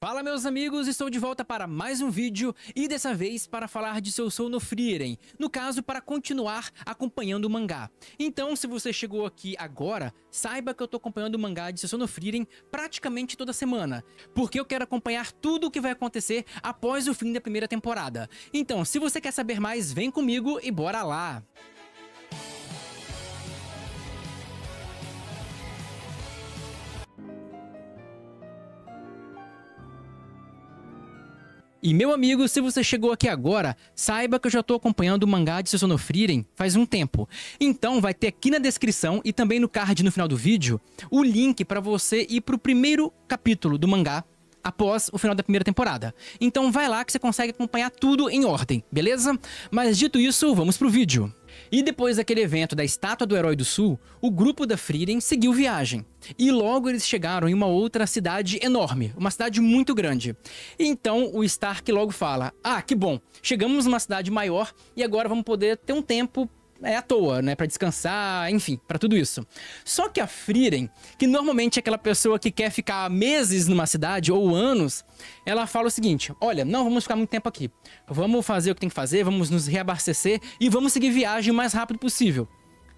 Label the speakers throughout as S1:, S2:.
S1: Fala meus amigos, estou de volta para mais um vídeo e dessa vez para falar de Sousou no Frieren, no caso para continuar acompanhando o mangá. Então se você chegou aqui agora, saiba que eu estou acompanhando o mangá de Sousou no Frieren praticamente toda semana, porque eu quero acompanhar tudo o que vai acontecer após o fim da primeira temporada. Então se você quer saber mais, vem comigo e bora lá! E meu amigo, se você chegou aqui agora, saiba que eu já estou acompanhando o mangá de Sousou no Frieren faz um tempo. Então vai ter aqui na descrição e também no card no final do vídeo o link para você ir para o primeiro capítulo do mangá após o final da primeira temporada. Então vai lá que você consegue acompanhar tudo em ordem, beleza? Mas dito isso, vamos pro vídeo. E depois daquele evento da Estátua do Herói do Sul, o grupo da Frieren seguiu viagem. E logo eles chegaram em uma outra cidade enorme, uma cidade muito grande. E então o Stark logo fala, ah, que bom, chegamos numa cidade maior e agora vamos poder ter um tempo à toa, né, pra descansar, enfim, pra tudo isso. Só que a Frieren, que normalmente é aquela pessoa que quer ficar meses numa cidade ou anos, ela fala o seguinte, olha, não vamos ficar muito tempo aqui, vamos fazer o que tem que fazer, vamos nos reabastecer e vamos seguir viagem o mais rápido possível.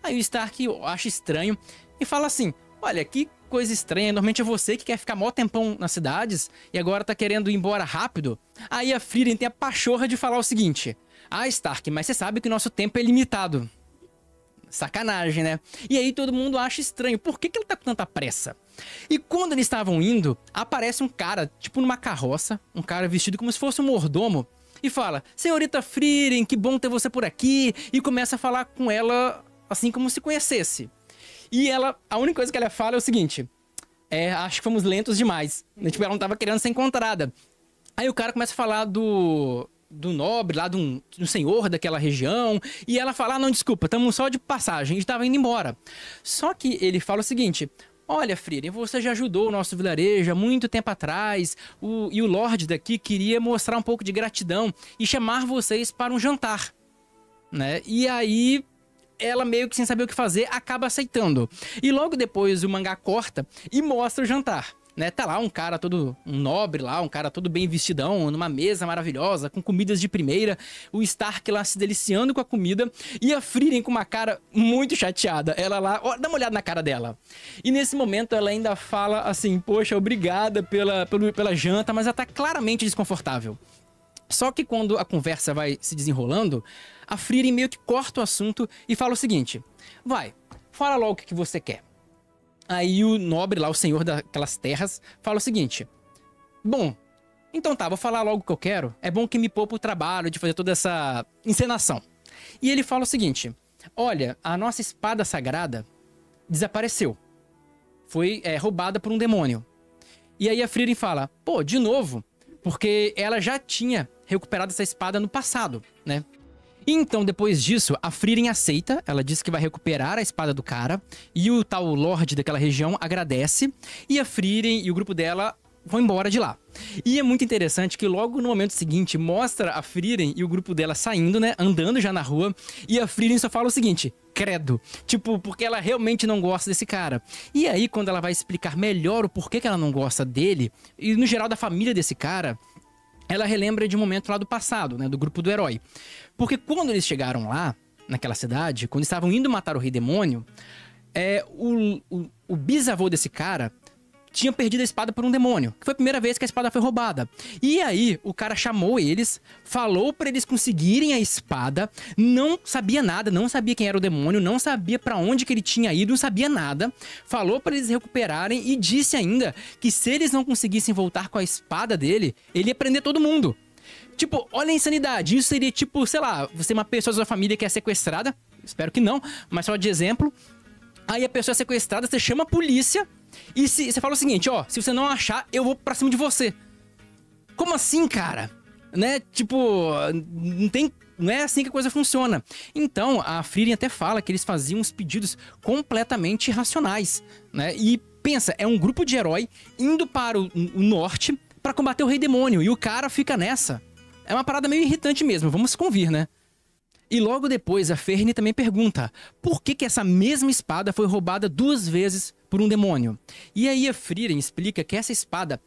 S1: Aí o Stark acha estranho e fala assim, olha, que coisa estranha, normalmente é você que quer ficar mó tempão nas cidades e agora tá querendo ir embora rápido. Aí a Frieren tem a pachorra de falar o seguinte, ah, Stark, mas você sabe que o nosso tempo é limitado. Sacanagem, né? E aí todo mundo acha estranho, por que ele tá com tanta pressa? E quando eles estavam indo, aparece um cara, tipo numa carroça, um cara vestido como se fosse um mordomo, e fala, senhorita Frieren, que bom ter você por aqui, e começa a falar com ela assim como se conhecesse. E ela, a única coisa que ela fala é o seguinte, acho que fomos lentos demais, tipo, ela não tava querendo ser encontrada. Aí o cara começa a falar do nobre, lá do senhor daquela região, e ela fala, ah, não, desculpa, estamos só de passagem, a gente tava indo embora. Só que ele fala o seguinte, olha, Frieren, você já ajudou o nosso vilarejo há muito tempo atrás, e o Lorde daqui queria mostrar um pouco de gratidão e chamar vocês para um jantar, né? E aí ela meio que sem saber o que fazer, acaba aceitando. E logo depois o mangá corta e mostra o jantar. Né, tá lá um cara todo, um nobre lá, um cara todo bem vestidão, numa mesa maravilhosa, com comidas de primeira, o Stark lá se deliciando com a comida, e a Frieren com uma cara muito chateada, ela lá, ó, dá uma olhada na cara dela. E nesse momento ela ainda fala assim, poxa, obrigada pela janta, mas ela tá claramente desconfortável. Só que quando a conversa vai se desenrolando, a Frieren meio que corta o assunto e fala o seguinte, vai, fala logo o que você quer. Aí o nobre lá, o senhor daquelas terras, fala o seguinte, bom, então tá, vou falar logo o que eu quero, é bom que me poupe o trabalho de fazer toda essa encenação. E ele fala o seguinte, olha, a nossa espada sagrada desapareceu, foi roubada por um demônio. E aí a Frieren fala, pô, de novo, porque ela já tinha recuperado essa espada no passado, né? E então, depois disso, a Frieren aceita, ela diz que vai recuperar a espada do cara, e o tal Lorde daquela região agradece, e a Frieren e o grupo dela vão embora de lá. E é muito interessante que logo no momento seguinte mostra a Frieren e o grupo dela saindo, né, andando já na rua, e a Frieren só fala o seguinte, credo, tipo, porque ela realmente não gosta desse cara. E aí, quando ela vai explicar melhor o porquê que ela não gosta dele, e no geral da família desse cara, ela relembra de um momento lá do passado, né, do grupo do herói. Porque quando eles chegaram lá, naquela cidade, quando estavam indo matar o Rei Demônio, o bisavô desse cara tinha perdido a espada por um demônio, que foi a primeira vez que a espada foi roubada. E aí, o cara chamou eles, falou pra eles conseguirem a espada, não sabia nada, não sabia quem era o demônio, não sabia pra onde que ele tinha ido, não sabia nada, falou pra eles recuperarem e disse ainda que se eles não conseguissem voltar com a espada dele, ele ia prender todo mundo. Tipo, olha a insanidade, isso seria tipo, sei lá, você é uma pessoa da sua família que é sequestrada, espero que não, mas só de exemplo, aí a pessoa é sequestrada, você chama a polícia e você fala o seguinte, ó, se você não achar, eu vou pra cima de você. Como assim, cara? Né, tipo, não é assim que a coisa funciona. Então, a Frieren até fala que eles faziam uns pedidos completamente irracionais, né, e pensa, é um grupo de herói indo para o norte pra combater o Rei Demônio, e o cara fica nessa. É uma parada meio irritante mesmo, vamos convir, né? E logo depois a Ferne também pergunta por que essa mesma espada foi roubada 2 vezes por um demônio. E aí a Frieren explica que essa espada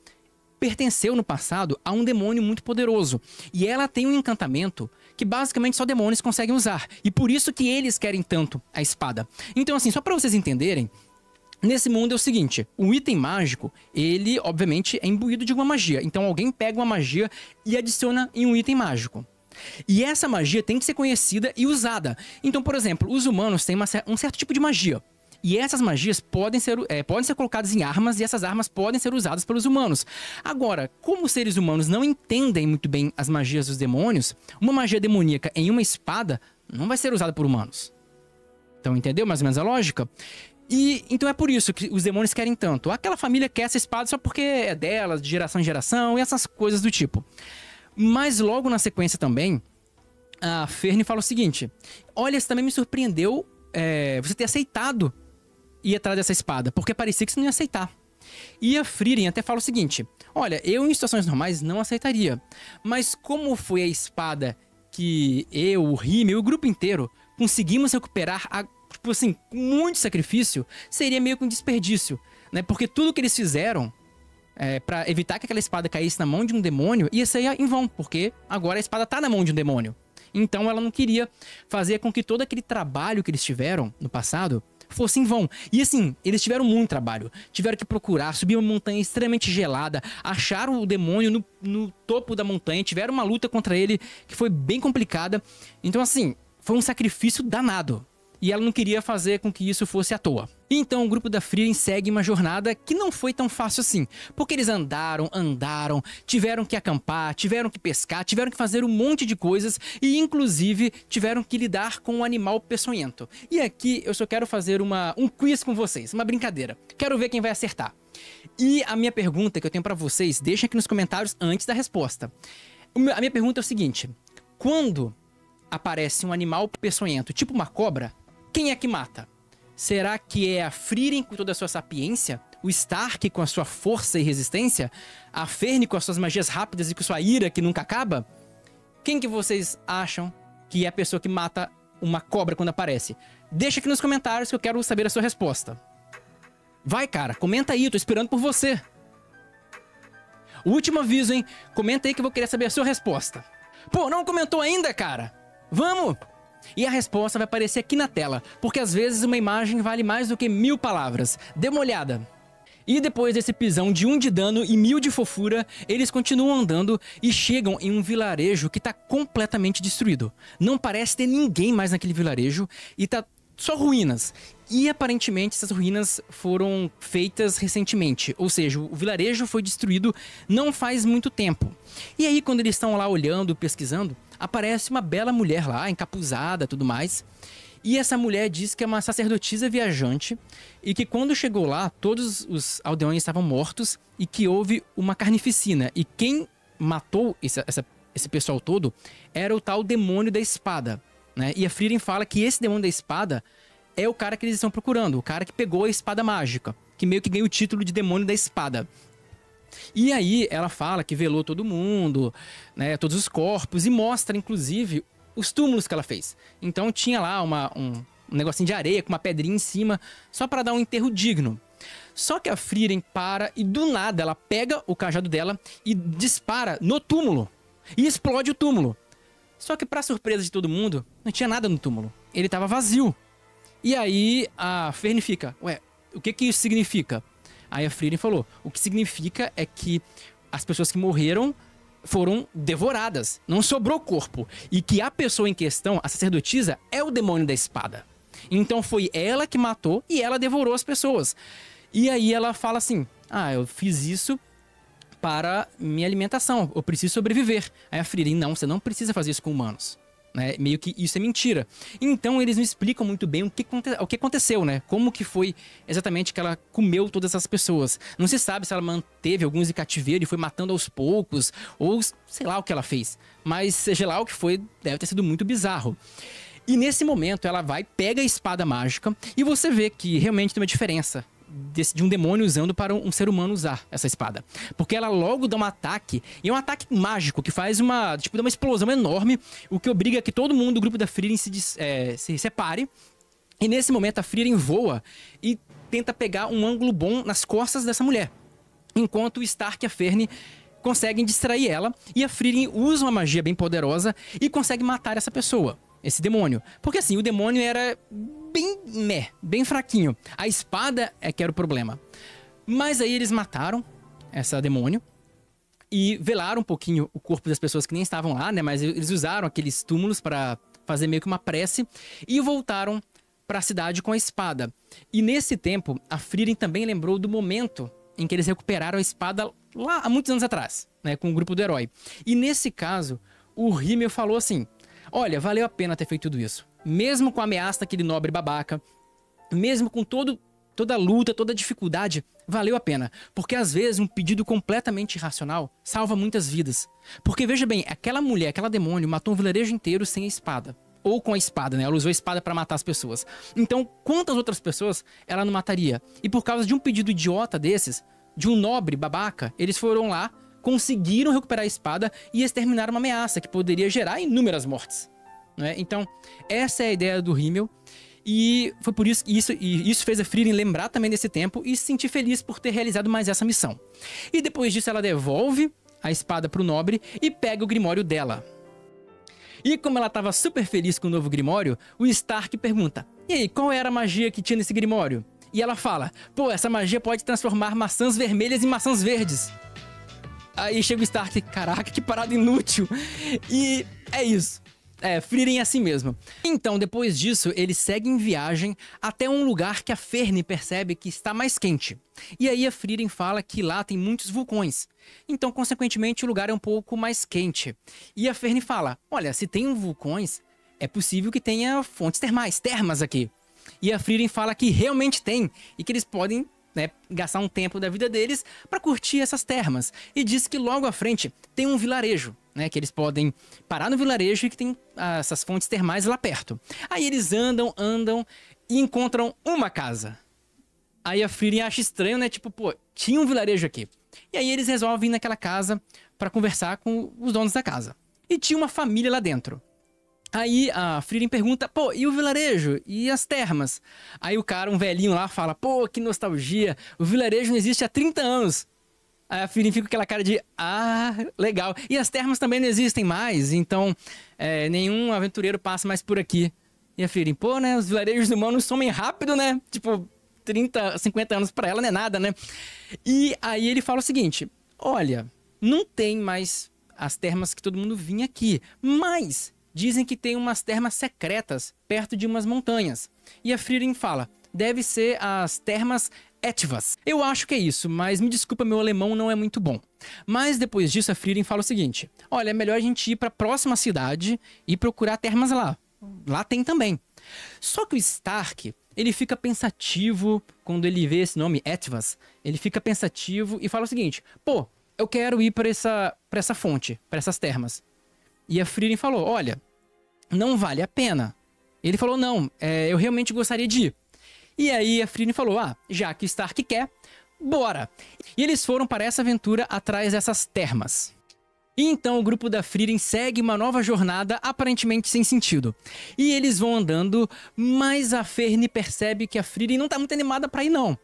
S1: pertenceu no passado a um demônio muito poderoso. E ela tem um encantamento que basicamente só demônios conseguem usar. E por isso que eles querem tanto a espada. Então assim, só para vocês entenderem, nesse mundo é o seguinte, um item mágico, ele obviamente é imbuído de uma magia. Então alguém pega uma magia e adiciona em um item mágico. E essa magia tem que ser conhecida e usada. Então, por exemplo, os humanos têm um certo tipo de magia. E essas magias podem ser colocadas em armas e essas armas podem ser usadas pelos humanos. Agora, como os seres humanos não entendem muito bem as magias dos demônios, uma magia demoníaca em uma espada não vai ser usada por humanos. Então, entendeu mais ou menos a lógica? E então é por isso que os demônios querem tanto. Aquela família quer essa espada só porque é dela, de geração em geração e essas coisas do tipo. Mas logo na sequência também, a Ferne fala o seguinte: olha, isso também me surpreendeu você ter aceitado ir atrás dessa espada, porque parecia que você não ia aceitar. E a Frieren até fala o seguinte: olha, eu em situações normais não aceitaria, mas como foi a espada que eu, o Rimmel e o grupo inteiro conseguimos recuperar, tipo assim, com muito sacrifício, seria meio que um desperdício, né? Porque tudo que eles fizeram pra evitar que aquela espada caísse na mão de um demônio ia ser em vão, porque agora a espada tá na mão de um demônio. Então ela não queria fazer com que todo aquele trabalho que eles tiveram no passado fosse em vão. E assim, eles tiveram muito trabalho. Tiveram que procurar, subir uma montanha extremamente gelada, acharam o demônio no topo da montanha, tiveram uma luta contra ele que foi bem complicada. Então assim, foi um sacrifício danado. E ela não queria fazer com que isso fosse à toa. Então o grupo da Frieren segue uma jornada que não foi tão fácil assim. Porque eles andaram, tiveram que acampar, tiveram que pescar, tiveram que fazer um monte de coisas e inclusive tiveram que lidar com um animal peçonhento. E aqui eu só quero fazer um quiz com vocês, uma brincadeira. Quero ver quem vai acertar. E a minha pergunta que eu tenho pra vocês, deixem aqui nos comentários antes da resposta. A minha pergunta é o seguinte: quando aparece um animal peçonhento, tipo uma cobra, quem é que mata? Será que é a Frieren com toda a sua sapiência? O Stark com a sua força e resistência? A Ferne com as suas magias rápidas e com sua ira que nunca acaba? Quem que vocês acham que é a pessoa que mata uma cobra quando aparece? Deixa aqui nos comentários que eu quero saber a sua resposta. Vai, cara, comenta aí, eu tô esperando por você. Último aviso, hein? Comenta aí que eu vou querer saber a sua resposta. Pô, não comentou ainda, cara? Vamos! E a resposta vai aparecer aqui na tela, porque às vezes uma imagem vale mais do que 1000 palavras. Dê uma olhada. E depois desse pisão de 1 de dano e 1000 de fofura, eles continuam andando e chegam em um vilarejo que tá completamente destruído. Não parece ter ninguém mais naquele vilarejo e tá só ruínas. E aparentemente essas ruínas foram feitas recentemente, ou seja, o vilarejo foi destruído não faz muito tempo. E aí quando eles estão lá olhando, pesquisando, aparece uma bela mulher lá, encapuzada, tudo mais. E essa mulher diz que é uma sacerdotisa viajante e que quando chegou lá, todos os aldeões estavam mortos e que houve uma carnificina. E quem matou esse pessoal todo era o tal demônio da espada, né? E a Frieren fala que esse demônio da espada é o cara que eles estão procurando, o cara que pegou a espada mágica, que meio que ganha o título de demônio da espada. E aí ela fala que velou todo mundo, né, todos os corpos, e mostra inclusive os túmulos que ela fez. Então tinha lá um negocinho de areia com uma pedrinha em cima, só para dar um enterro digno. Só que a Frieren para e do nada ela pega o cajado dela e dispara no túmulo. E explode o túmulo. Só que para surpresa de todo mundo, não tinha nada no túmulo. Ele estava vazio. E aí a Ferne fica: ué, o que isso significa? Aí a Frieren falou: o que significa é que as pessoas que morreram foram devoradas, não sobrou corpo. E que a pessoa em questão, a sacerdotisa, é o demônio da espada. Então foi ela que matou e ela devorou as pessoas. E aí ela fala assim: ah, eu fiz isso para minha alimentação, eu preciso sobreviver. Aí a Frieren: não, você não precisa fazer isso com humanos. Né? Meio que isso é mentira. Então eles não explicam muito bem o que aconteceu, né? Como que foi exatamente que ela comeu todas essas pessoas. Não se sabe se ela manteve alguns em cativeiro e foi matando aos poucos, ou sei lá o que ela fez. Mas seja lá o que foi, deve ter sido muito bizarro. E nesse momento ela vai, pega a espada mágica e você vê que realmente tem uma diferença de um demônio usando para um ser humano usar essa espada. Porque ela logo dá um ataque, e é um ataque mágico que faz dá uma explosão enorme, o que obriga que todo mundo do grupo da Frieren se separe. E nesse momento a Frieren voa e tenta pegar um ângulo bom nas costas dessa mulher. enquanto o Stark e a Ferne conseguem distrair ela, e a Frieren usa uma magia bem poderosa e consegue matar essa pessoa, esse demônio. Porque assim, o demônio era bem fraquinho. A espada é que era o problema. Mas aí eles mataram essa demônio e velaram um pouquinho o corpo das pessoas que nem estavam lá, né? Mas eles usaram aqueles túmulos para fazer meio que uma prece e voltaram para a cidade com a espada. E nesse tempo, a Frieren também lembrou do momento em que eles recuperaram a espada lá há muitos anos atrás, né, com o grupo do herói. E nesse caso, o Himmel falou assim: olha, valeu a pena ter feito tudo isso. Mesmo com a ameaça daquele nobre babaca, mesmo com toda a luta, toda a dificuldade, valeu a pena. Porque às vezes um pedido completamente irracional salva muitas vidas. Porque veja bem, aquela mulher, aquela demônio matou um vilarejo inteiro sem a espada. Ou com a espada, né? Ela usou a espada pra matar as pessoas. Então, quantas outras pessoas ela não mataria? E por causa de um pedido idiota desses, de um nobre babaca, eles foram lá, conseguiram recuperar a espada e exterminaram uma ameaça que poderia gerar inúmeras mortes, né? Então, essa é a ideia do Himmel. E foi por isso que isso fez a Frieren lembrar também desse tempo e se sentir feliz por ter realizado mais essa missão. E depois disso ela devolve a espada pro nobre e pega o grimório dela. E como ela estava super feliz com o novo grimório, o Stark pergunta: e aí, qual era a magia que tinha nesse grimório? E ela fala: pô, essa magia pode transformar maçãs vermelhas em maçãs verdes. Aí chega o Stark: caraca, que parada inútil. E é isso. Frieren é assim mesmo. Então, depois disso, eles seguem em viagem até um lugar que a Ferne percebe que está mais quente. E aí a Frieren fala que lá tem muitos vulcões. Então, consequentemente, o lugar é um pouco mais quente. E a Ferne fala: olha, se tem vulcões, é possível que tenha fontes termais, termas aqui. E a Frieren fala que realmente tem e que eles podem, né, gastar um tempo da vida deles para curtir essas termas. E diz que logo à frente tem um vilarejo, né, que eles podem parar no vilarejo e que tem essas fontes termais lá perto. Aí eles andam e encontram uma casa. Aí a Frieren acha estranho, né, tipo, pô, tinha um vilarejo aqui. E aí eles resolvem ir naquela casa para conversar com os donos da casa. E tinha uma família lá dentro. Aí a Frieren pergunta: pô, e o vilarejo? E as termas? Aí o cara, um velhinho lá, fala: pô, que nostalgia, o vilarejo não existe há 30 anos. Aí a Frieren fica com aquela cara de: ah, legal. E as termas também não existem mais, então nenhum aventureiro passa mais por aqui. E a Frieren: pô, né, os vilarejos humanos somem rápido, né? Tipo, 30, 50 anos pra ela não é nada, né? E aí ele fala o seguinte: olha, não tem mais as termas que todo mundo vinha aqui, mas dizem que tem umas termas secretas perto de umas montanhas. E a Frieren fala: deve ser as termas Etvas. Eu acho que é isso, mas me desculpa, meu alemão não é muito bom. Mas depois disso a Frieren fala o seguinte: olha, é melhor a gente ir para a próxima cidade e procurar termas lá. Lá tem também. Só que o Stark, ele fica pensativo quando ele vê esse nome Etvas. Ele fica pensativo e fala o seguinte: pô, eu quero ir para essa fonte, para essas termas. E a Frieren falou: olha, não vale a pena. Ele falou: não, eu realmente gostaria de ir. E aí a Frieren falou: ah, já que o Stark quer, bora. E eles foram para essa aventura atrás dessas termas. E então o grupo da Frieren segue uma nova jornada aparentemente sem sentido. E eles vão andando, mas a Ferne percebe que a Frieren não tá muito animada pra ir não.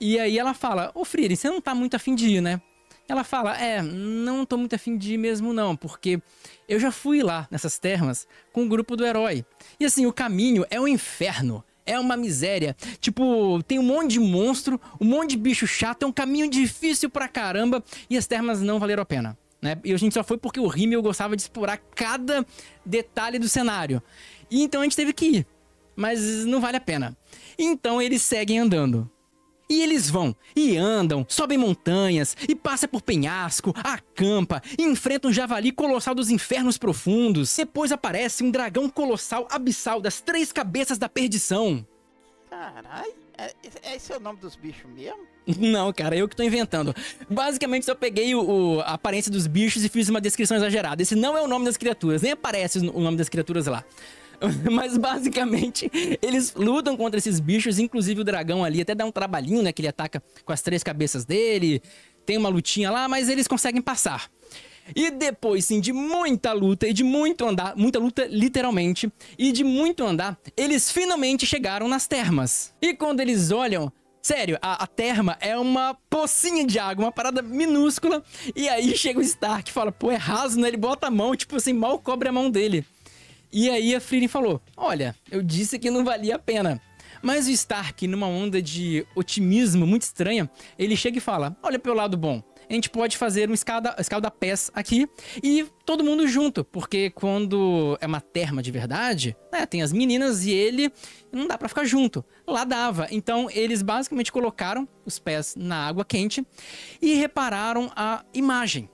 S1: E aí ela fala: ô Frieren, você não tá muito afim de ir, né? Ela fala: não tô muito afim de ir mesmo não, porque eu já fui lá nessas termas com o grupo do herói. E assim, o caminho é um inferno, é uma miséria. Tipo, tem um monte de monstro, um monte de bicho chato, é um caminho difícil pra caramba e as termas não valeram a pena, né? E a gente só foi porque o Himmel gostava de explorar cada detalhe do cenário. E então a gente teve que ir, mas não vale a pena. Então eles seguem andando. E eles vão, e andam, sobem montanhas, e passa por penhasco, acampa, e enfrenta um javali colossal dos infernos profundos. Depois aparece um dragão colossal abissal das 3 cabeças da perdição.
S2: Caralho, esse é o nome dos bichos mesmo?
S1: Não, cara, eu que tô inventando. Basicamente, só peguei a aparência dos bichos e fiz uma descrição exagerada. Esse não é o nome das criaturas, nem aparece o nome das criaturas lá. Mas basicamente eles lutam contra esses bichos, inclusive o dragão ali até dá um trabalhinho, né, que ele ataca com as 3 cabeças dele. Tem uma lutinha lá, mas eles conseguem passar. E depois sim de muita luta e de muito andar, muita luta literalmente, e de muito andar, eles finalmente chegaram nas termas. E quando eles olham, Sério, a terma é uma pocinha de água, uma parada minúscula. E aí chega o Stark e fala, pô, é raso, né? Ele bota a mão, tipo assim, mal cobre a mão dele. E aí a Frieren falou, olha, eu disse que não valia a pena. Mas o Stark, numa onda de otimismo muito estranha, ele chega e fala, olha pelo lado bom. A gente pode fazer uma escalda-pés aqui e todo mundo junto, porque quando é uma terma de verdade, né, tem as meninas e ele, não dá pra ficar junto. Lá dava. Então eles basicamente colocaram os pés na água quente e repararam a imagem.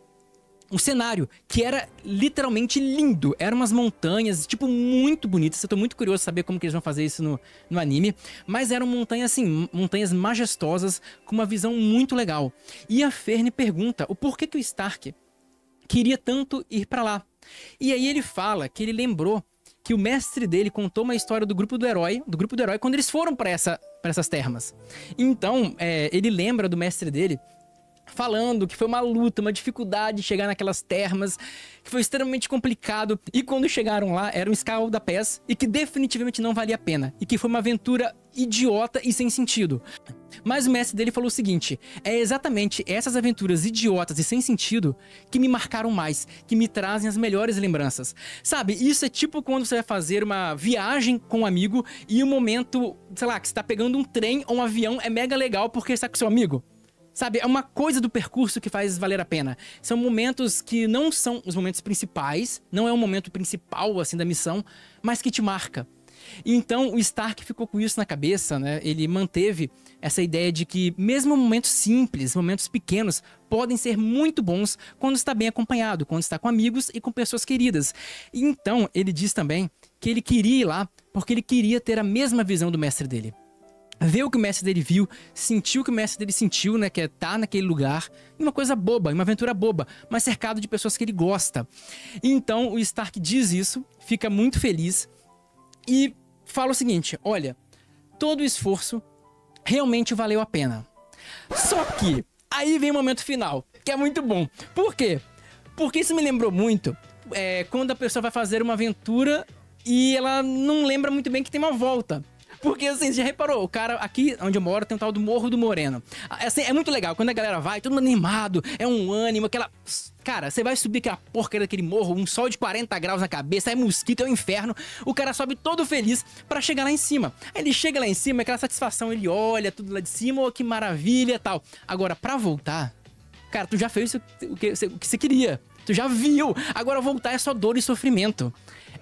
S1: O cenário, que era literalmente lindo. Eram umas montanhas, tipo, muito bonitas. Eu tô muito curioso de saber como que eles vão fazer isso no anime. Mas eram montanhas, assim, montanhas majestosas, com uma visão muito legal. E a Ferne pergunta o porquê que o Stark queria tanto ir pra lá. E aí ele fala que ele lembrou que o mestre dele contou uma história do grupo do herói, quando eles foram pra essas termas. Então, ele lembra do mestre dele falando que foi uma luta, uma dificuldade chegar naquelas termas, que foi extremamente complicado, e quando chegaram lá, era um escalda-pés, e que definitivamente não valia a pena, e que foi uma aventura idiota e sem sentido. Mas o mestre dele falou o seguinte, é exatamente essas aventuras idiotas e sem sentido que me marcaram mais, que me trazem as melhores lembranças. Sabe, isso é tipo quando você vai fazer uma viagem com um amigo, e o momento, sei lá, que você tá pegando um trem ou um avião é mega legal porque você tá com seu amigo. Sabe, é uma coisa do percurso que faz valer a pena. São momentos que não são os momentos principais, não é o momento principal, assim, da missão, mas que te marca. Então, o Stark ficou com isso na cabeça, né? Ele manteve essa ideia de que mesmo momentos simples, momentos pequenos, podem ser muito bons quando está bem acompanhado, quando está com amigos e com pessoas queridas. E então, ele diz também que ele queria ir lá porque ele queria ter a mesma visão do mestre dele. Ver o que o mestre dele viu, sentir o que o mestre dele sentiu, né? Que é estar naquele lugar. Uma coisa boba, uma aventura boba, mas cercado de pessoas que ele gosta. Então o Stark diz isso, fica muito feliz e fala o seguinte, olha, todo o esforço realmente valeu a pena. Só que aí vem o momento final, que é muito bom. Por quê? Porque isso me lembrou muito quando a pessoa vai fazer uma aventura e ela não lembra muito bem que tem uma volta. Porque, assim, você já reparou, o cara aqui onde eu moro tem um tal do Morro do Moreno. Assim, é muito legal, quando a galera vai, todo mundo animado, é um ânimo, aquela... Cara, você vai subir aquela porcaria daquele morro, um sol de 40 graus na cabeça, é mosquito, é um inferno. O cara sobe todo feliz pra chegar lá em cima. Aí ele chega lá em cima, aquela satisfação, ele olha tudo lá de cima, oh, que maravilha e tal. Agora, pra voltar, cara, tu já fez o que você queria. Tu já viu. Agora voltar é só dor e sofrimento.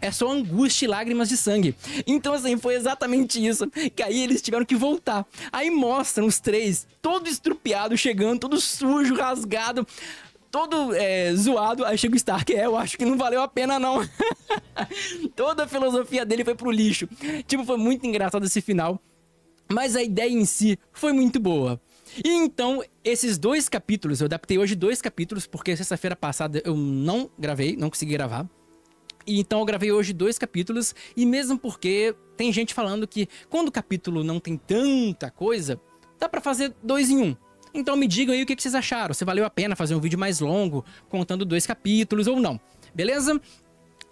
S1: É só angústia e lágrimas de sangue. Então, assim, foi exatamente isso. Que aí eles tiveram que voltar. Aí mostram os três, todo estrupiado, chegando, todo sujo, rasgado, todo zoado. Aí chega o Stark, eu acho que não valeu a pena, não. Toda a filosofia dele foi pro lixo. Tipo, foi muito engraçado esse final. Mas a ideia em si foi muito boa. E então, esses 2 capítulos, eu adaptei hoje 2 capítulos, porque sexta-feira passada eu não gravei, não consegui gravar. E então eu gravei hoje 2 capítulos, e mesmo porque tem gente falando que quando o capítulo não tem tanta coisa, dá pra fazer 2 em 1. Então me digam aí o que vocês acharam, se valeu a pena fazer um vídeo mais longo, contando 2 capítulos ou não, beleza?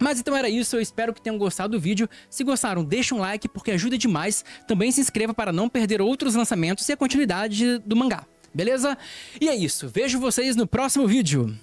S1: Mas então era isso, eu espero que tenham gostado do vídeo. Se gostaram, deixa um like porque ajuda demais. Também se inscreva para não perder outros lançamentos e a continuidade do mangá, beleza? E é isso, vejo vocês no próximo vídeo.